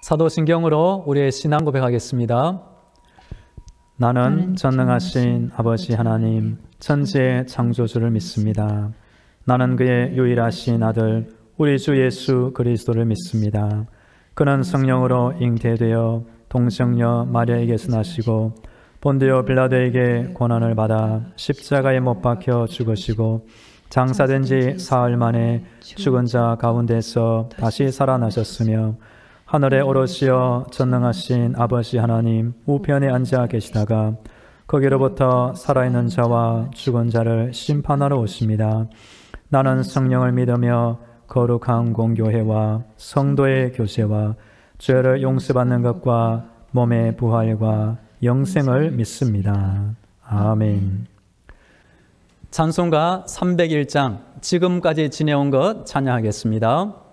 사도신경으로 우리의 신앙 고백하겠습니다. 나는 전능하신 아버지 하나님, 천지의 창조주를 믿습니다. 나는 그의 유일하신 아들, 우리 주 예수 그리스도를 믿습니다. 그는 성령으로 잉태되어 동정녀 마리아에게서 나시고 본디오 빌라도에게 고난을 받아 십자가에 못 박혀 죽으시고 장사된 지 사흘 만에 죽은 자 가운데서 다시 살아나셨으며 하늘에 오르시어 전능하신 아버지 하나님 우편에 앉아 계시다가 거기로부터 살아있는 자와 죽은 자를 심판하러 오십니다. 나는 성령을 믿으며 거룩한 공교회와 성도의 교제와 죄를 용서받는 것과 몸의 부활과 영생을 믿습니다. 아멘. 찬송가 301장 지금까지 지내온 것 찬양하겠습니다.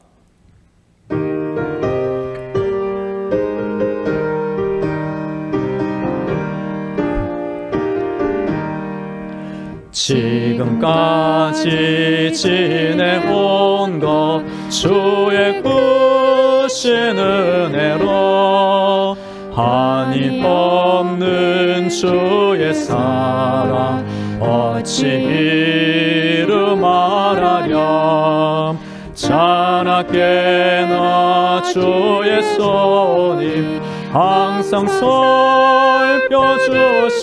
지금까지 지내온 것 주의 크신 은혜로 한이 없는 주의 사랑 어찌 이루 말하렴. 자나깨나 주의 손이 항상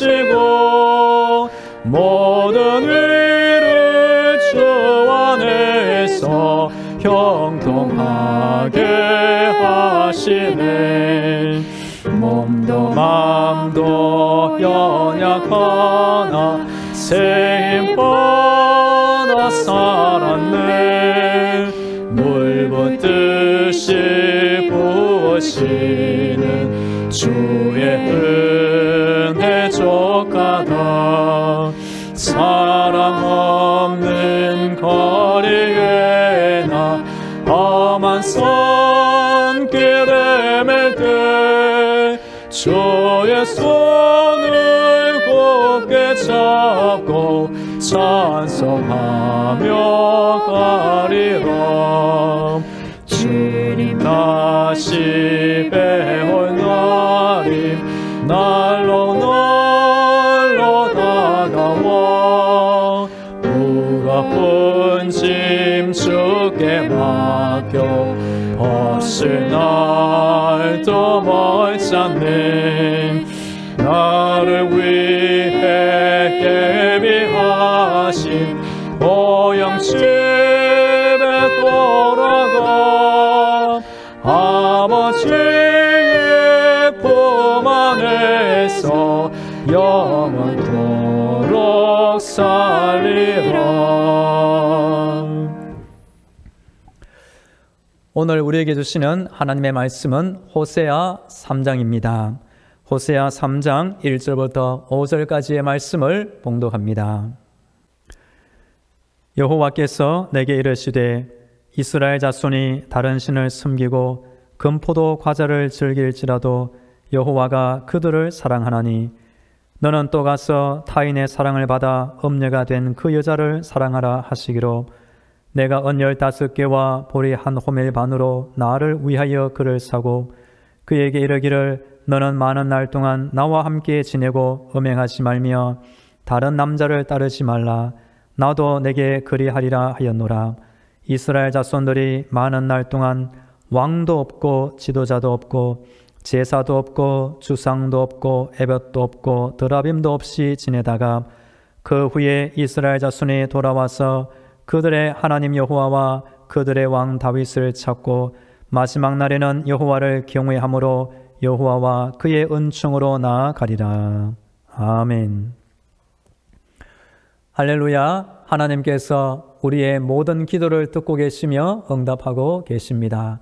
살펴주시고 모든 일을 주 안에서 형통하게 하시네. 몸도 맘도 연약하나 새 힘 받아 살았네. 물 붓듯이 부으시는 주의 은혜 족하다. 사랑 없는 거리에 나 험한 손길에 맬 때 주의 손을 굳게 잡고 찬송하며 가리라. 주님 다시 배울 날이 날로 다가와 무거운 짐 주께 맡겨 벗을 날도 멀지 않네. 나를 위해 예비하신 보양집에 돌아가 아버지의 품 안에서 영원토록 살리라. 오늘 우리에게 주시는 하나님의 말씀은 호세아 3장입니다. 호세아 3장 1절부터 5절까지의 말씀을 봉독합니다. 여호와께서 내게 이르시되 이스라엘 자손이 다른 신을 숨기고 금포도 과자를 즐길지라도 여호와가 그들을 사랑하나니 너는 또 가서 타인의 사랑을 받아 음녀가 된 그 여자를 사랑하라 하시기로 내가 언 15개와 보리 한 호멜 반으로 나를 위하여 그를 사고 그에게 이르기를 너는 많은 날 동안 나와 함께 지내고 음행하지 말며 다른 남자를 따르지 말라. 나도 내게 그리하리라 하였노라. 이스라엘 자손들이 많은 날 동안 왕도 없고 지도자도 없고 제사도 없고 주상도 없고 에봇도 없고 드라빔도 없이 지내다가 그 후에 이스라엘 자손이 돌아와서 그들의 하나님 여호와와 그들의 왕 다윗을 찾고 마지막 날에는 여호와를 경외함으로 여호와와 그의 은총으로 나아가리라. 아멘. 할렐루야. 하나님께서 우리의 모든 기도를 듣고 계시며 응답하고 계십니다.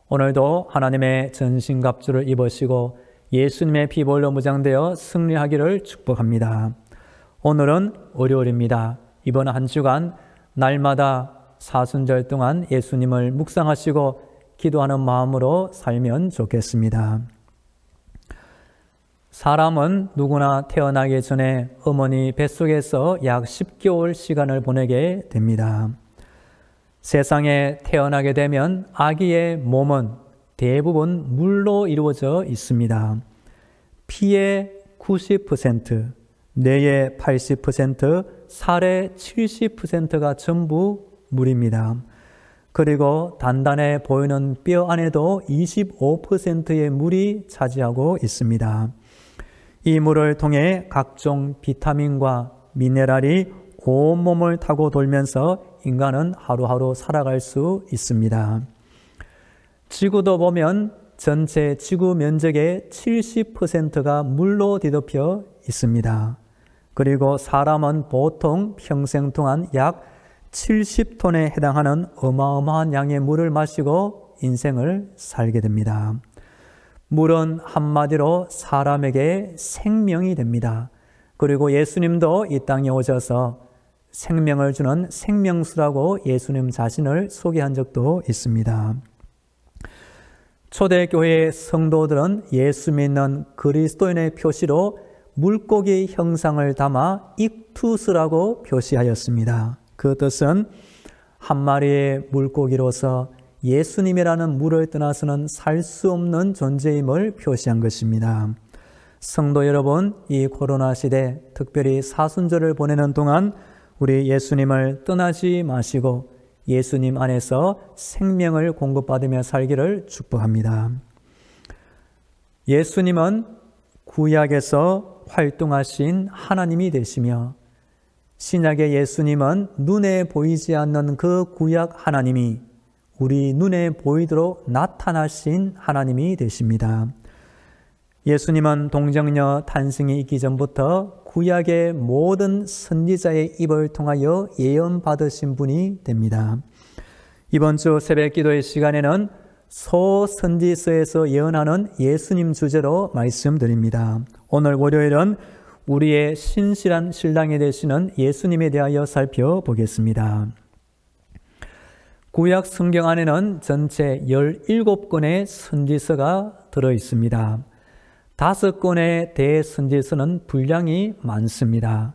오늘도 하나님의 전신갑주를 입으시고 예수님의 피볼로 무장되어 승리하기를 축복합니다. 오늘은 월요일입니다. 이번 한 주간 날마다 사순절 동안 예수님을 묵상하시고 기도하는 마음으로 살면 좋겠습니다. 사람은 누구나 태어나기 전에 어머니 뱃속에서 약 10개월 시간을 보내게 됩니다. 세상에 태어나게 되면 아기의 몸은 대부분 물로 이루어져 있습니다. 피의 90%, 뇌의 80%, 살의 70%가 전부 물입니다. 그리고 단단해 보이는 뼈 안에도 25%의 물이 차지하고 있습니다. 이 물을 통해 각종 비타민과 미네랄이 온몸을 타고 돌면서 인간은 하루하루 살아갈 수 있습니다. 지구도 보면 전체 지구 면적의 70%가 물로 뒤덮여 있습니다. 그리고 사람은 보통 평생 동안 약 70톤에 해당하는 어마어마한 양의 물을 마시고 인생을 살게 됩니다. 물은 한마디로 사람에게 생명이 됩니다. 그리고 예수님도 이 땅에 오셔서 생명을 주는 생명수라고 예수님 자신을 소개한 적도 있습니다. 초대교회의 성도들은 예수 믿는 그리스도인의 표시로 물고기 형상을 담아 익투스라고 표시하였습니다. 그 뜻은 한 마리의 물고기로서 예수님이라는 물을 떠나서는 살 수 없는 존재임을 표시한 것입니다. 성도 여러분, 이 코로나 시대 특별히 사순절을 보내는 동안 우리 예수님을 떠나지 마시고 예수님 안에서 생명을 공급받으며 살기를 축복합니다. 예수님은 구약에서 활동하신 하나님이 되시며 신약의 예수님은 눈에 보이지 않는 그 구약 하나님이 우리 눈에 보이도록 나타나신 하나님이 되십니다. 예수님은 동정녀 탄생이 있기 전부터 구약의 모든 선지자의 입을 통하여 예언받으신 분이 됩니다. 이번 주 새벽 기도의 시간에는 소선지서에서 예언하는 예수님 주제로 말씀드립니다. 오늘 월요일은 우리의 신실한 신랑이 되시는 예수님에 대하여 살펴보겠습니다. 구약 성경 안에는 전체 17권의 선지서가 들어있습니다. 5권의 대선지서는 분량이 많습니다.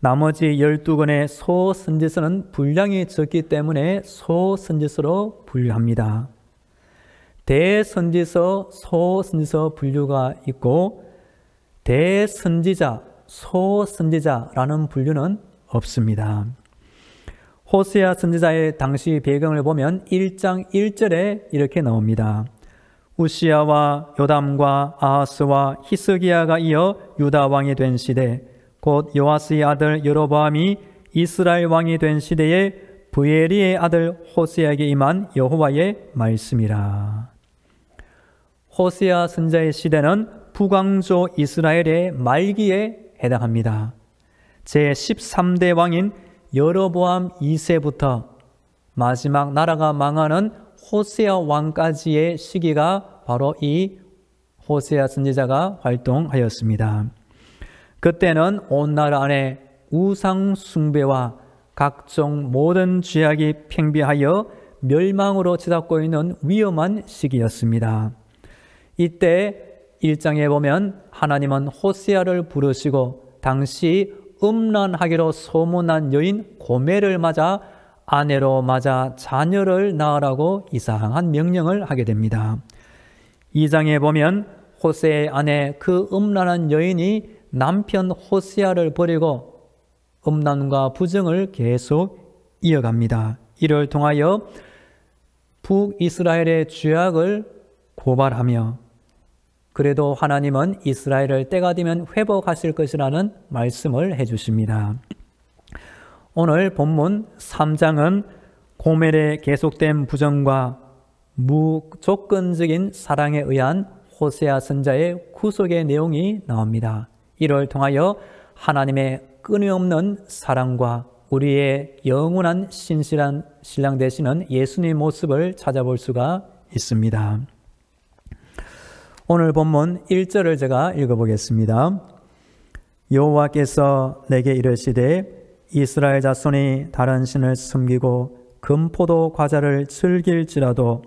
나머지 12권의 소선지서는 분량이 적기 때문에 소선지서로 분류합니다. 대선지서, 소선지서 분류가 있고 대선지자, 소선지자라는 분류는 없습니다. 호세아 선지자의 당시 배경을 보면 1장 1절에 이렇게 나옵니다. 우시야와 요담과 아하스와 히스기야가 이어 유다 왕이 된 시대, 곧 요아스의 아들 여로보암이 이스라엘 왕이 된 시대에 브에리의 아들 호세아에게 임한 여호와의 말씀이라. 호세아 선지자의 시대는 북왕조 이스라엘의 말기에 해당합니다. 제13대 왕인 여로보암 2세부터 마지막 나라가 망하는 호세아 왕까지의 시기가 바로 이 호세아 선지자가 활동하였습니다. 그때는 온 나라 안에 우상 숭배와 각종 모든 죄악이 팽배하여 멸망으로 치닫고 있는 위험한 시기였습니다. 이때 1장에 보면 하나님은 호세아를 부르시고 당시 음란하기로 소문난 여인 고멜을 맞아 아내로 맞아 자녀를 낳으라고 이상한 명령을 하게 됩니다. 2장에 보면 호세아의 아내 그 음란한 여인이 남편 호세아를 버리고 음란과 부정을 계속 이어갑니다. 이를 통하여 북이스라엘의 죄악을 고발하며 그래도 하나님은 이스라엘을 때가 되면 회복하실 것이라는 말씀을 해주십니다. 오늘 본문 3장은 고멜의 계속된 부정과 무조건적인 사랑에 의한 호세아 선지자의 구속의 내용이 나옵니다. 이를 통하여 하나님의 끊임없는 사랑과 우리의 영원한 신실한 신랑 되시는 예수님의 모습을 찾아볼 수가 있습니다. 오늘 본문 1절을 제가 읽어보겠습니다. 여호와께서 내게 이르시되 이스라엘 자손이 다른 신을 섬기고 금포도 과자를 즐길지라도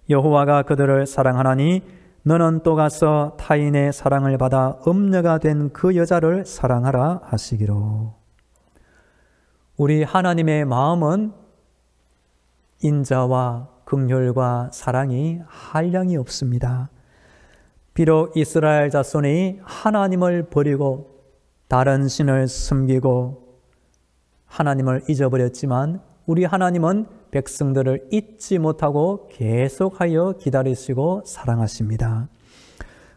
여호와가 그들을 사랑하나니 너는 또 가서 타인의 사랑을 받아 음녀가 된 그 여자를 사랑하라 하시기로. 우리 하나님의 마음은 인자와 긍휼과 사랑이 한량이 없습니다. 비록 이스라엘 자손이 하나님을 버리고 다른 신을 숨기고 하나님을 잊어버렸지만 우리 하나님은 백성들을 잊지 못하고 계속하여 기다리시고 사랑하십니다.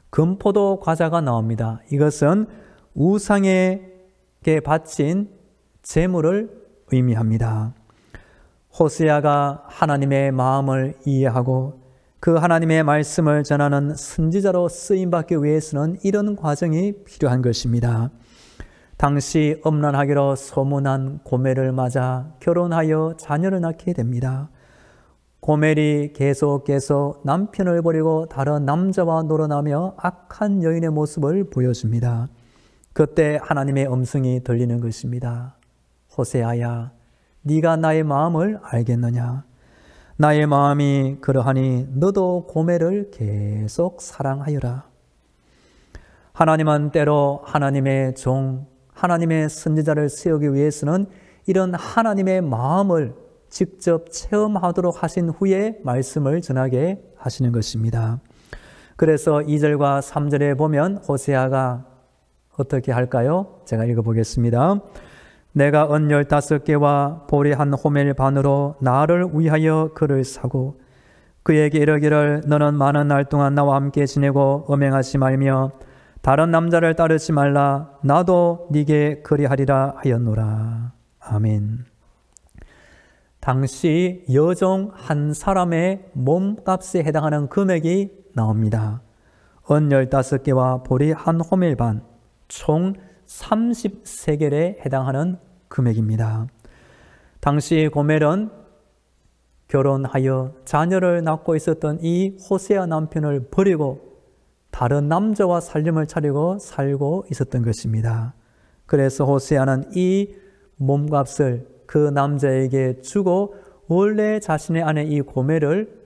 금포도 과자가 나옵니다. 이것은 우상에게 바친 제물을 의미합니다. 호세아가 하나님의 마음을 이해하고 그 하나님의 말씀을 전하는 선지자로 쓰임받기 위해서는 이런 과정이 필요한 것입니다. 당시 음란하기로 소문난 고멜을 맞아 결혼하여 자녀를 낳게 됩니다. 고멜이 계속 남편을 버리고 다른 남자와 놀아나며 악한 여인의 모습을 보여줍니다. 그때 하나님의 음성이 들리는 것입니다. 호세아야, 네가 나의 마음을 알겠느냐? 나의 마음이 그러하니 너도 고멜을 계속 사랑하여라. 하나님은 때로 하나님의 종, 하나님의 선지자를 세우기 위해서는 이런 하나님의 마음을 직접 체험하도록 하신 후에 말씀을 전하게 하시는 것입니다. 그래서 2절과 3절에 보면 호세아가 어떻게 할까요? 제가 읽어보겠습니다. 내가 은 15개와 보리 한 호멜 반으로 나를 위하여 그를 사고 그에게 이르기를 너는 많은 날 동안 나와 함께 지내고 음행하지 말며 다른 남자를 따르지 말라. 나도 네게 그리하리라 하였노라. 아멘. 당시 여종 한 사람의 몸값에 해당하는 금액이 나옵니다. 은 15개와 보리 한 호멜 반, 총 30세겔에 해당하는 금액입니다. 당시 고멜은 결혼하여 자녀를 낳고 있었던 이 호세아 남편을 버리고 다른 남자와 살림을 차리고 살고 있었던 것입니다. 그래서 호세아는 이 몸값을 그 남자에게 주고 원래 자신의 아내 이 고멜을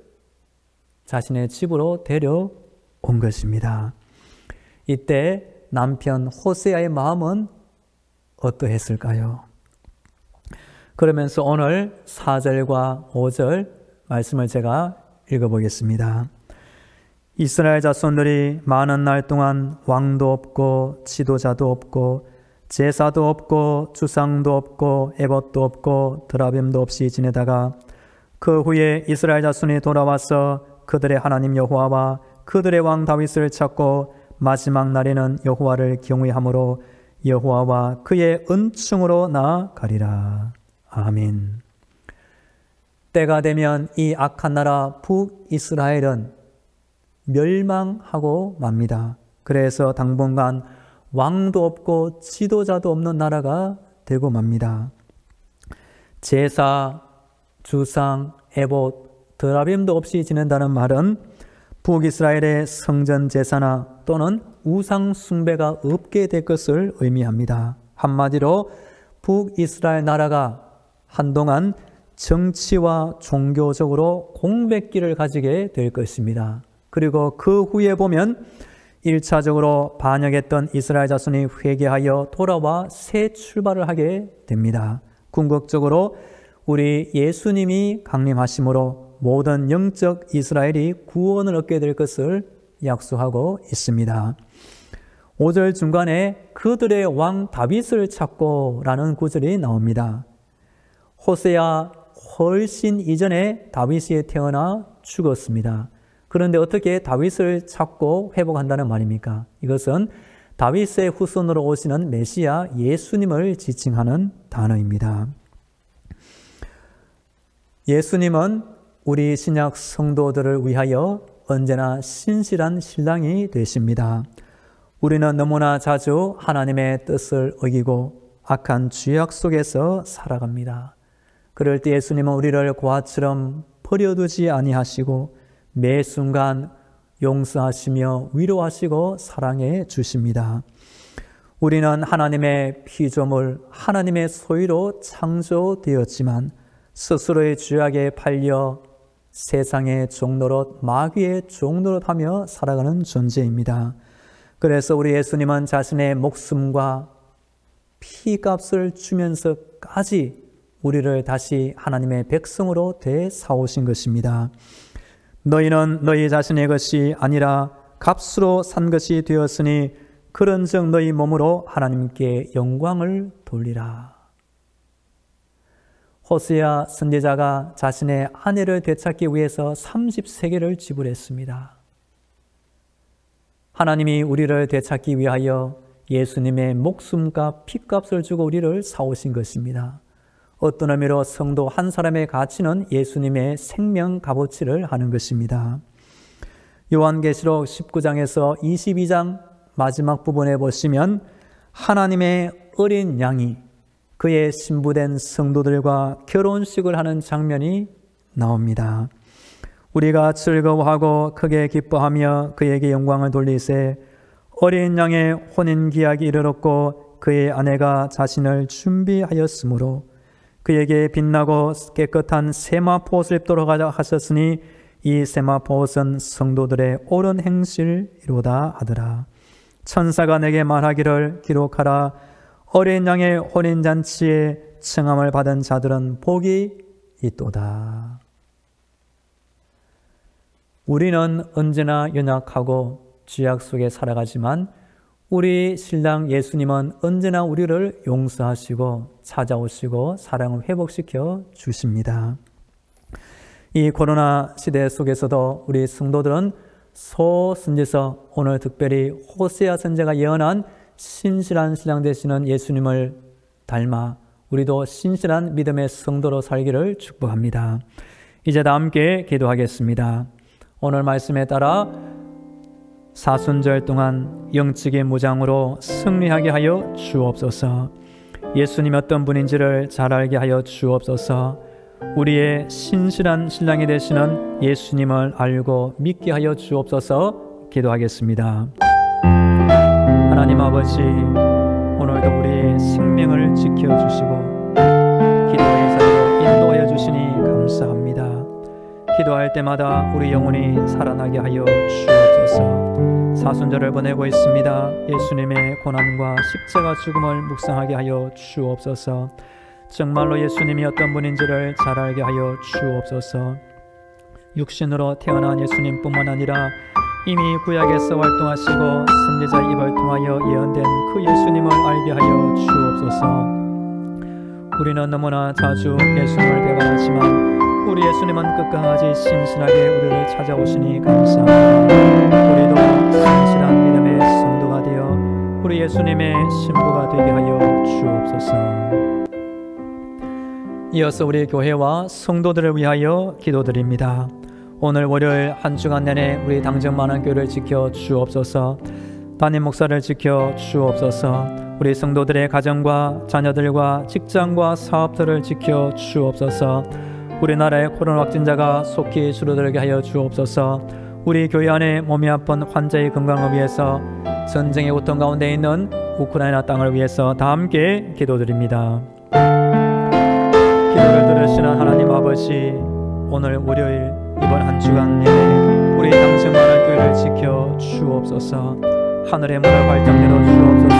자신의 집으로 데려온 것입니다. 이때 남편 호세아의 마음은 어떠했을까요? 그러면서 오늘 4절과 5절 말씀을 제가 읽어보겠습니다. 이스라엘 자손들이 많은 날 동안 왕도 없고 지도자도 없고 제사도 없고 주상도 없고 에봇도 없고 드라빔도 없이 지내다가 그 후에 이스라엘 자손이 돌아와서 그들의 하나님 여호와와 그들의 왕 다윗을 찾고 마지막 날에는 여호와를 경외함으로 여호와와 그의 은총으로 나아가리라. 아멘. 때가 되면 이 악한 나라 북이스라엘은 멸망하고 맙니다. 그래서 당분간 왕도 없고 지도자도 없는 나라가 되고 맙니다. 제사, 주상, 에봇, 드라빔도 없이 지낸다는 말은 북이스라엘의 성전 제사나 또는 우상 숭배가 없게 될 것을 의미합니다. 한마디로 북이스라엘 나라가 한동안 정치와 종교적으로 공백기를 가지게 될 것입니다. 그리고 그 후에 보면 1차적으로 반역했던 이스라엘 자손이 회개하여 돌아와 새 출발을 하게 됩니다. 궁극적으로 우리 예수님이 강림하심으로 모든 영적 이스라엘이 구원을 얻게 될 것을 약속하고 있습니다. 5절 중간에 그들의 왕 다윗을 찾고 라는 구절이 나옵니다. 호세아 훨씬 이전에 다윗이 태어나 죽었습니다. 그런데 어떻게 다윗을 찾고 회복한다는 말입니까? 이것은 다윗의 후손으로 오시는 메시아 예수님을 지칭하는 단어입니다. 예수님은 우리 신약 성도들을 위하여 언제나 신실한 신랑이 되십니다. 우리는 너무나 자주 하나님의 뜻을 어기고 악한 죄악 속에서 살아갑니다. 그럴 때 예수님은 우리를 고아처럼 버려두지 아니하시고 매 순간 용서하시며 위로하시고 사랑해 주십니다. 우리는 하나님의 피조물, 하나님의 소유로 창조되었지만 스스로의 죄악에 팔려 세상의 종노릇, 마귀의 종노릇하며 살아가는 존재입니다. 그래서 우리 예수님은 자신의 목숨과 피값을 주면서까지 우리를 다시 하나님의 백성으로 되사오신 것입니다. 너희는 너희 자신의 것이 아니라 값으로 산 것이 되었으니 그런즉 너희 몸으로 하나님께 영광을 돌리라. 호세아 선지자가 자신의 아내를 되찾기 위해서 30세겔을 지불했습니다. 하나님이 우리를 되찾기 위하여 예수님의 목숨과 피값을 주고 우리를 사오신 것입니다. 어떤 의미로 성도 한 사람의 가치는 예수님의 생명 값어치를 하는 것입니다. 요한계시록 19장에서 22장 마지막 부분에 보시면 하나님의 어린 양이 그의 신부된 성도들과 결혼식을 하는 장면이 나옵니다. 우리가 즐거워하고 크게 기뻐하며 그에게 영광을 돌리세 어린 양의 혼인기약이 이르렀고 그의 아내가 자신을 준비하였으므로 그에게 빛나고 깨끗한 세마포옷을 입도록 하셨으니 이 세마포옷은 성도들의 옳은 행실이로다 하더라. 천사가 내게 말하기를 기록하라. 어린 양의 혼인잔치에 청함을 받은 자들은 복이 있도다. 우리는 언제나 연약하고 죄악 속에 살아가지만 우리 신랑 예수님은 언제나 우리를 용서하시고 찾아오시고 사랑을 회복시켜 주십니다. 이 코로나 시대 속에서도 우리 성도들은 소선지서 오늘 특별히 호세아 선지자가 예언한 신실한 신랑 되시는 예수님을 닮아 우리도 신실한 믿음의 성도로 살기를 축복합니다. 이제 다 함께 기도하겠습니다. 오늘 말씀에 따라 사순절 동안 영적인 무장으로 승리하게 하여 주옵소서. 예수님 어떤 분인지를 잘 알게 하여 주옵소서. 우리의 신실한 신랑이 되시는 예수님을 알고 믿게 하여 주옵소서. 기도하겠습니다. 하나님 아버지, 오늘도 우리의 생명을 지켜주시고 기도의 자리로 인도하여 주시니 감사합니다. 기도할 때마다 우리 영혼이 살아나게 하여 주옵소서. 사순절을 보내고 있습니다. 예수님의 고난과 십자가 죽음을 묵상하게 하여 주옵소서. 정말로 예수님이 어떤 분인지를 잘 알게 하여 주옵소서. 육신으로 태어난 예수님뿐만 아니라 이미 구약에서 활동하시고 선지자 입을 통하여 예언된 그 예수님을 알게 하여 주옵소서. 우리는 너무나 자주 예수님을 배반하지만 우리 예수님은 끝까지 신실하게 우리를 찾아오시니 감사합니다. 우리도 신실한 믿음의 성도가 되어 우리 예수님의 신부가 되게 하여 주옵소서. 이어서 우리 교회와 성도들을 위하여 기도드립니다. 오늘 월요일 한 주간 내내 우리 당정만한교회를 지켜 주옵소서. 담임 목사를 지켜 주옵소서. 우리 성도들의 가정과 자녀들과 직장과 사업들을 지켜 주옵소서. 우리나라의 코로나 확진자가 속히 줄어들게 하여 주옵소서. 우리 교회 안에 몸이 아픈 환자의 건강을 위해서 전쟁의 고통 가운데 있는 우크라이나 땅을 위해서 다 함께 기도드립니다. 기도를 들으시는 하나님 아버지, 오늘 월요일 이번 한 주간 내내 우리 당정만한 교회를 지켜 주옵소서. 하늘의 문을 활짝 열어 주옵소서.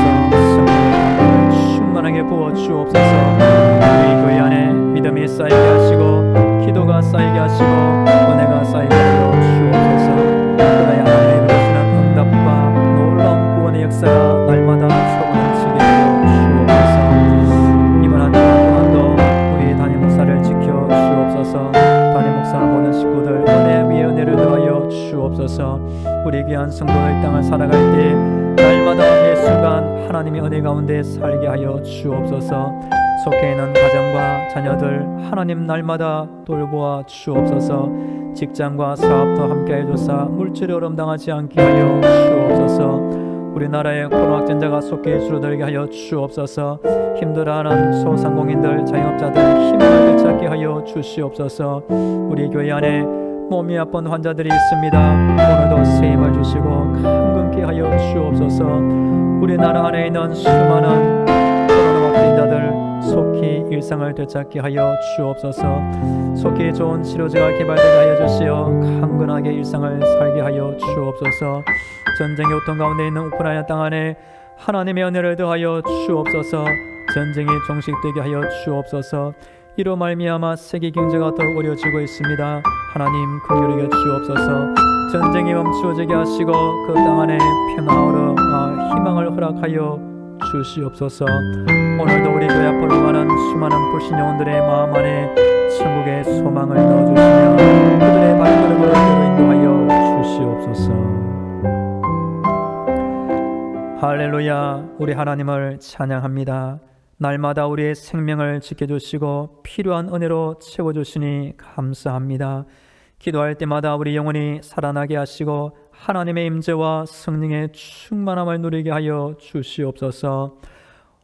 성령의 충만하게 부어 주옵소서. 우리 교회 안에 믿음이 쌓이게 하시고 기도가 쌓이게 하시고 은혜가 쌓이게 하여 주옵소서. 그나의 하나님의 이루시는 응답과 놀라운 구원의 역사가 날마다 서구넘치게 하여 주옵소서. 이번 한 주간 동안도 우리 담임 목사를 지켜 주옵소서. 담임 목사 모든 식구들 은혜 위에 은혜를 더하여 주옵소서. 우리 귀한 성도들 땅을 살아갈 때 날마다 매 순간 하나님의 은혜 가운데 살게 하여 주옵소서. 속해 있는 가정과 자녀들 하나님 날마다 돌보아 주옵소서. 직장과 사업도 함께 해주사 물질의 어려움 당하지 않게 하여 주옵소서. 우리나라의 코로나 확진자가 속히 줄어들게 하여 주옵소서. 힘들어하는 소상공인들 자영업자들 힘을 되찾게 하여 주시옵소서. 우리 교회 안에 몸이 아픈 환자들이 있습니다. 오늘도 새 힘을 주시고 강건케 하여 주옵소서. 우리나라 안에 있는 수많은 코로나 확진자들 속히 일상을 되찾게 하여 주옵소서. 속히 좋은 치료제가 개발되게 하여 주시어 강건하게 일상을 살게 하여 주옵소서. 전쟁의 고통 가운데 있는 우크라이나 땅 안에 하나님의 은혜를 더하여 주옵소서. 전쟁이 종식되게 하여 주옵소서. 이로 말미암아 세계 경제가 더욱 어려워지고 있습니다. 하나님 긍휼히 주옵소서. 전쟁이 멈추어지게 하시고 그 땅 안에 평화와 희망을 허락하여 주시옵소서. 오늘도 우리 교회 앞으로 가는 수많은 불신 영혼들의 마음 안에 천국의 소망을 넣어주시며 그들의 발걸음을 인도하여 주시옵소서. 할렐루야. 우리 하나님을 찬양합니다. 날마다 우리의 생명을 지켜주시고 필요한 은혜로 채워주시니 감사합니다. 기도할 때마다 우리 영혼이 살아나게 하시고 하나님의 임재와 성령의 충만함을 누리게 하여 주시옵소서.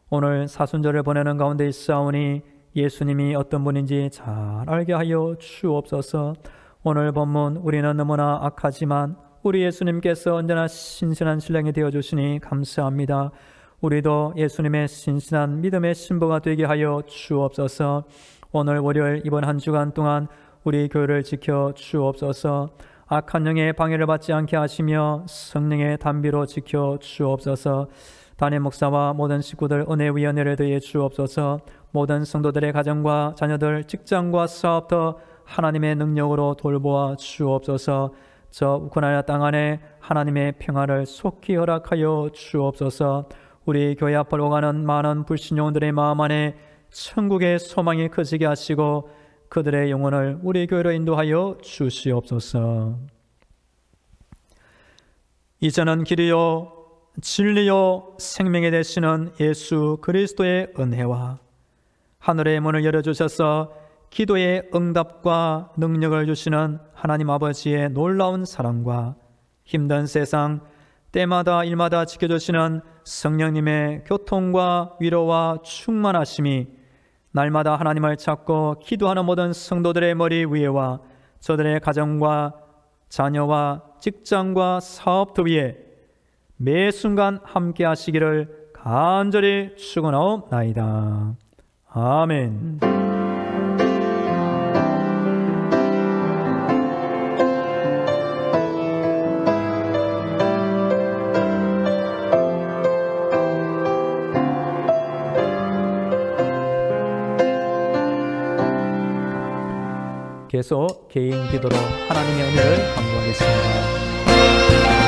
오늘 사순절을 보내는 가운데 있사오니 예수님이 어떤 분인지 잘 알게 하여 주옵소서. 오늘 본문 우리는 너무나 악하지만 우리 예수님께서 언제나 신실한 신랑이 되어주시니 감사합니다. 우리도 예수님의 신실한 믿음의 신부가 되게 하여 주옵소서. 오늘 월요일 이번 한 주간 동안 우리 교회를 지켜 주옵소서. 악한 영의 방해를 받지 않게 하시며 성령의 담비로 지켜 주옵소서. 담임 목사와 모든 식구들 은혜 위에 은혜를 더해 주옵소서. 모든 성도들의 가정과 자녀들, 직장과 사업도 하나님의 능력으로 돌보아 주옵소서. 저 우크라이나 땅 안에 하나님의 평화를 속히 허락하여 주옵소서. 우리 교회 앞으로 가는 많은 불신용들의 마음 안에 천국의 소망이 커지게 하시고 그들의 영혼을 우리 교회로 인도하여 주시옵소서. 이제는 길이요 진리요 생명이 되시는 예수 그리스도의 은혜와 하늘의 문을 열어주셔서 기도의 응답과 능력을 주시는 하나님 아버지의 놀라운 사랑과 힘든 세상 때마다 일마다 지켜주시는 성령님의 교통과 위로와 충만하심이 날마다 하나님을 찾고 기도하는 모든 성도들의 머리 위에와 저들의 가정과 자녀와 직장과 사업도 위에 매 순간 함께 하시기를 간절히 축원하옵나이다. 아멘. 계속 개인 기도로 하나님의 은혜를 간구하겠습니다.